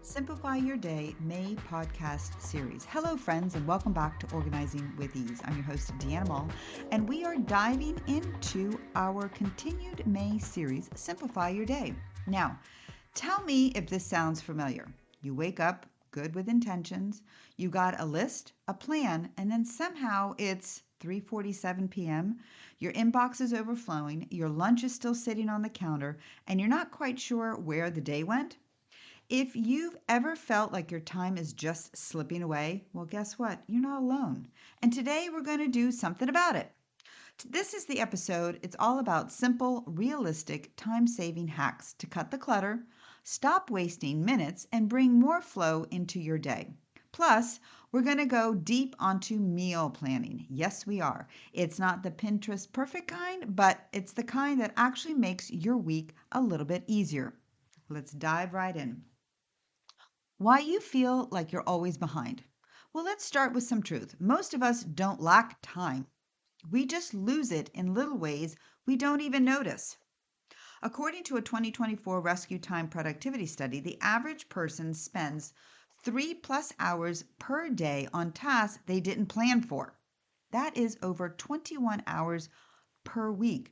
Simplify Your Day May podcast series. Hello, friends, and welcome back to Organizing with Ease. I'm your host, Deanna Mull, and we are diving into our continued May series, Simplify Your Day. Now, tell me if this sounds familiar. You wake up good with intentions, you got a list, a plan, and then somehow it's 3:47 p.m. Your inbox is overflowing, your lunch is still sitting on the counter, and you're not quite sure where the day went. If you've ever felt like your time is just slipping away, well, guess what? You're not alone. And today we're going to do something about it. This is the episode. It's all about simple, realistic, time saving hacks to cut the clutter, stop wasting minutes, and bring more flow into your day. Plus, we're going to go deep onto meal planning. Yes, we are. It's not the Pinterest perfect kind, but it's the kind that actually makes your week a little bit easier. Let's dive right in. Why you feel like you're always behind. Well, let's start with some truth. Most of us don't lack time. We just lose it in little ways we don't even notice. According to a 2024 Rescue Time Productivity Study, the average person spends 3+ hours per day on tasks they didn't plan for. That is over 21 hours per week.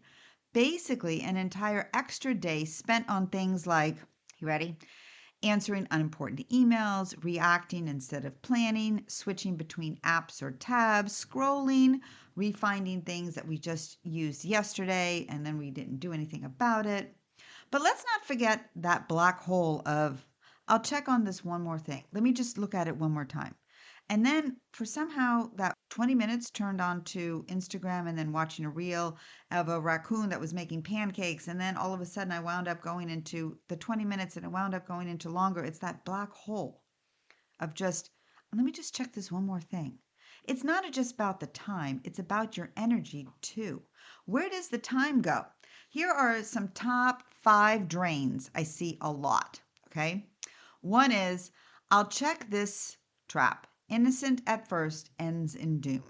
Basically, an entire extra day spent on things like, you ready? Answering unimportant emails, reacting instead of planning, switching between apps or tabs, scrolling, refinding things that we just used yesterday and then we didn't do anything about it. But let's not forget that black hole of, I'll check on this one more thing. Let me just look at it one more time. And then for somehow that 20 minutes turned on to Instagram and then watching a reel of a raccoon that was making pancakes. And then all of a sudden I wound up going into the 20 minutes and it wound up going into longer. It's that black hole of just, let me just check this one more thing. It's not just about the time, it's about your energy too. Where does the time go? Here are some top 5 drains I see a lot. Okay. One is, I'll check this trap. Innocent at first ends in doom.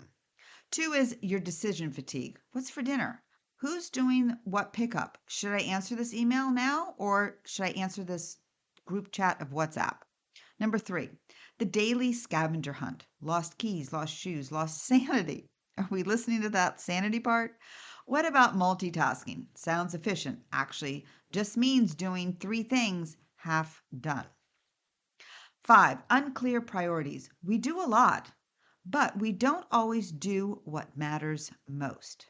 2 is your decision fatigue. What's for dinner? Who's doing what pickup? Should I answer this email now or should I answer this group chat of WhatsApp? Number 3, the daily scavenger hunt. Lost keys, lost shoes, lost sanity. Are we listening to that sanity part? What about multitasking? Sounds efficient. Actually, just means doing 3 things half done. 5, unclear priorities. We do a lot, but we don't always do what matters most.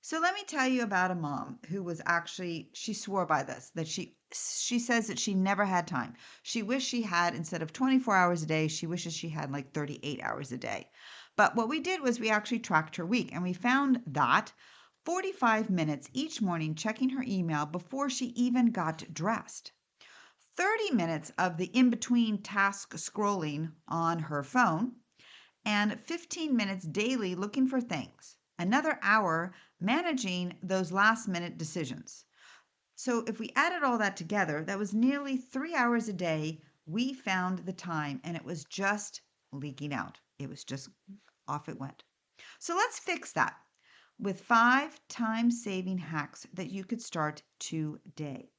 So let me tell you about a mom who was actually, she swore by this, that she says that she never had time. She wished she had, instead of 24 hours a day, she wishes she had like 38 hours a day. But what we did was we actually tracked her week and we found that 45 minutes each morning checking her email before she even got dressed. 30 minutes of the in-between task scrolling on her phone, and 15 minutes daily looking for things. Another hour managing those last-minute decisions. So if we added all that together, that was nearly 3 hours a day. We found the time, and it was just leaking out. It was just off it went. So let's fix that with 5 time-saving hacks that you could start today.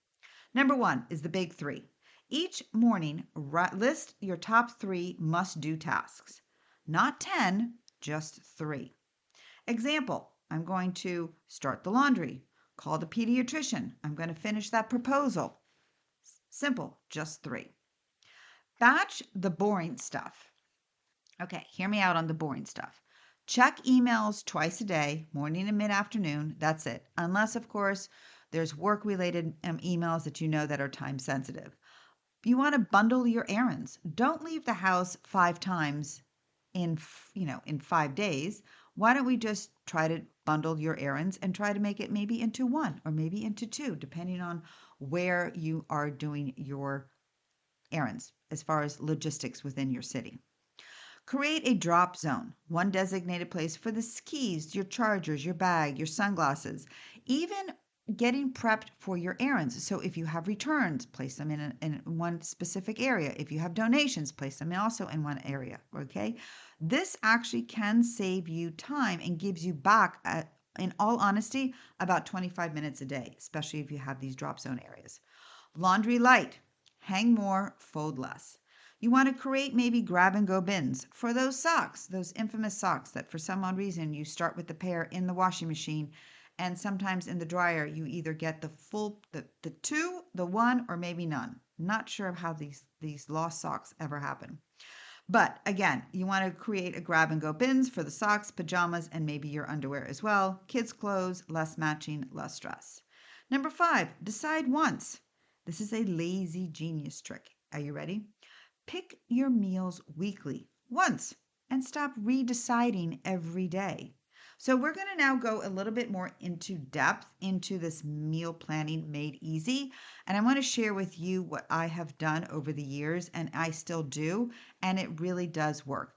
Number 1 is the big 3. Each morning, list your top 3 must-do tasks. Not 10, just 3. Example, I'm going to start the laundry, call the pediatrician, I'm going to finish that proposal. Simple, just 3. Batch the boring stuff. Okay, hear me out on the boring stuff. Check emails twice a day, morning and mid-afternoon. That's it. Unless, of course, there's work-related emails that you know that are time sensitive. You want to bundle your errands. Don't leave the house 5 times in 5 days. Why don't we just try to bundle your errands and try to make it maybe into 1 or maybe into 2, depending on where you are doing your errands as far as logistics within your city. Create a drop zone, one designated place for the skis, your chargers, your bag, your sunglasses, even getting prepped for your errands. So if you have returns, place them in one specific area. If you have donations, place them also in one area, okay? This actually can save you time and gives you back, in all honesty, about 25 minutes a day, especially if you have these drop zone areas. Laundry light. Hang more, fold less. You want to create maybe grab and go bins for those socks, those infamous socks that for some odd reason you start with the pair in the washing machine and sometimes in the dryer you either get the full the two, the one, or maybe none. Not sure of how these lost socks ever happen. But again, you want to create a grab and go bins for the socks, pajamas, and maybe your underwear as well. Kids' clothes, less matching, less stress. Number 5, decide once. This is a lazy genius trick. Are you ready? Pick your meals weekly once and stop redeciding every day. So, we're going to now go a little bit more into depth into this meal planning made easy. And I want to share with you what I have done over the years and I still do. And it really does work.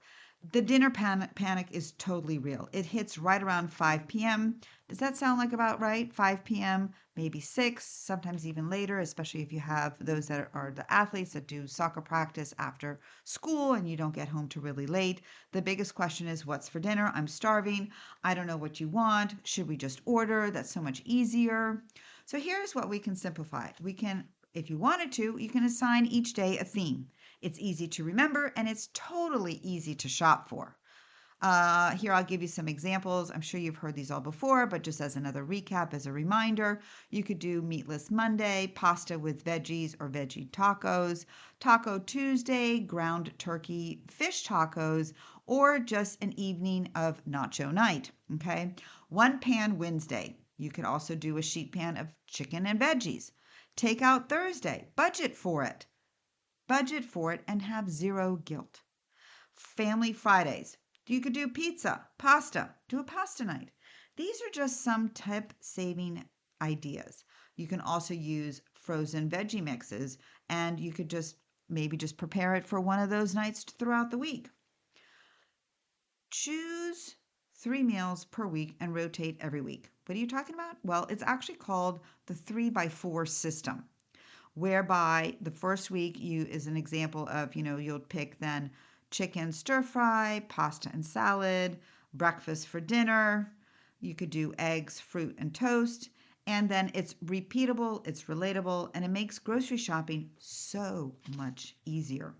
The dinner panic is totally real. It hits right around 5 p.m. Does that sound like about right? 5 p.m., maybe 6, sometimes even later, especially if you have those that are the athletes that do soccer practice after school and you don't get home till really late. The biggest question is, what's for dinner? I'm starving. I don't know what you want. Should we just order? That's so much easier. So here's what we can simplify. We can, if you wanted to, you can assign each day a theme. It's easy to remember and it's totally easy to shop for. Here, I'll give you some examples. I'm sure you've heard these all before, but just as another recap, as a reminder, you could do Meatless Monday, pasta with veggies or veggie tacos, Taco Tuesday, ground turkey fish tacos, or just an evening of nacho night. Okay. One pan Wednesday. You could also do a sheet pan of chicken and veggies. Takeout Thursday. Budget for it. Budget for it and have zero guilt. Family Fridays. You could do pizza, pasta, do a pasta night. These are just some tip saving ideas. You can also use frozen veggie mixes and you could just maybe just prepare it for one of those nights throughout the week. Choose 3 meals per week and rotate every week. What are you talking about? Well, it's actually called the 3x4 system, whereby the first week you is an example of, you'll pick then chicken stir fry, pasta and salad, breakfast for dinner. You could do eggs, fruit, and toast. And then it's repeatable, it's relatable, and it makes grocery shopping so much easier.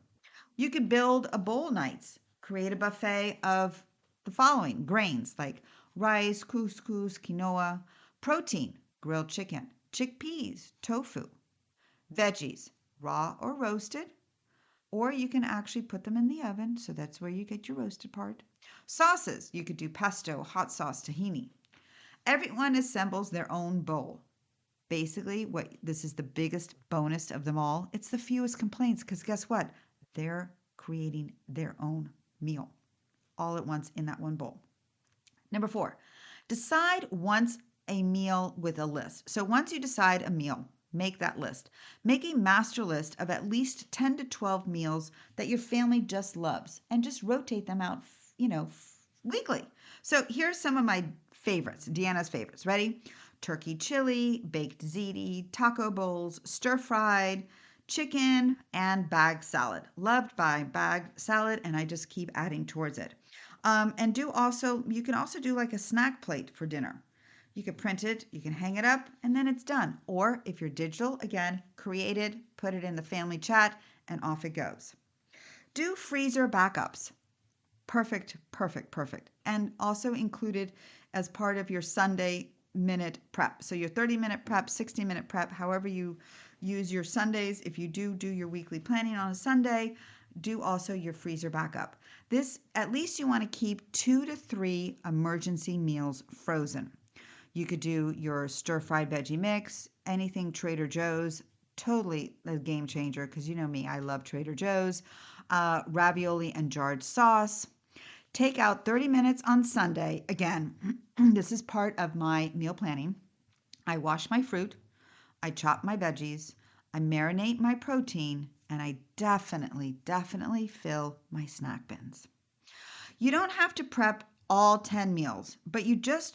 You could build a bowl nights, create a buffet of the following grains like rice, couscous, quinoa, protein, grilled chicken, chickpeas, tofu, veggies, raw or roasted, or you can actually put them in the oven, so that's where you get your roasted part. Sauces, you could do pesto, hot sauce, tahini. Everyone assembles their own bowl. Basically, this is the biggest bonus of them all. It's the fewest complaints because guess what? They're creating their own meal all at once in that one bowl. Number 4, decide once a meal with a list. So once you decide a meal, make that list. Make a master list of at least 10 to 12 meals that your family just loves and just rotate them out, weekly. So here's some of my favorites, Deanna's favorites. Ready? Turkey chili, baked ziti, taco bowls, stir-fried, chicken, and bag salad. Loved by bag salad, and I just keep adding towards it. And you can also do like a snack plate for dinner. You can print it, you can hang it up, and then it's done. Or if you're digital, again, create it, put it in the family chat, and off it goes. Do freezer backups. Perfect, perfect, perfect. And also included as part of your Sunday minute prep. So your 30-minute prep, 60-minute prep, however you use your Sundays. If you do your weekly planning on a Sunday, do also your freezer backup. This, at least you want to keep 2 to 3 emergency meals frozen. You could do your stir-fried veggie mix, anything Trader Joe's, totally a game changer because you know me, I love Trader Joe's. Ravioli and jarred sauce. Take out 30 minutes on Sunday. Again, this is part of my meal planning. I wash my fruit, I chop my veggies, I marinate my protein, and I definitely fill my snack bins. You don't have to prep all 10 meals, but you just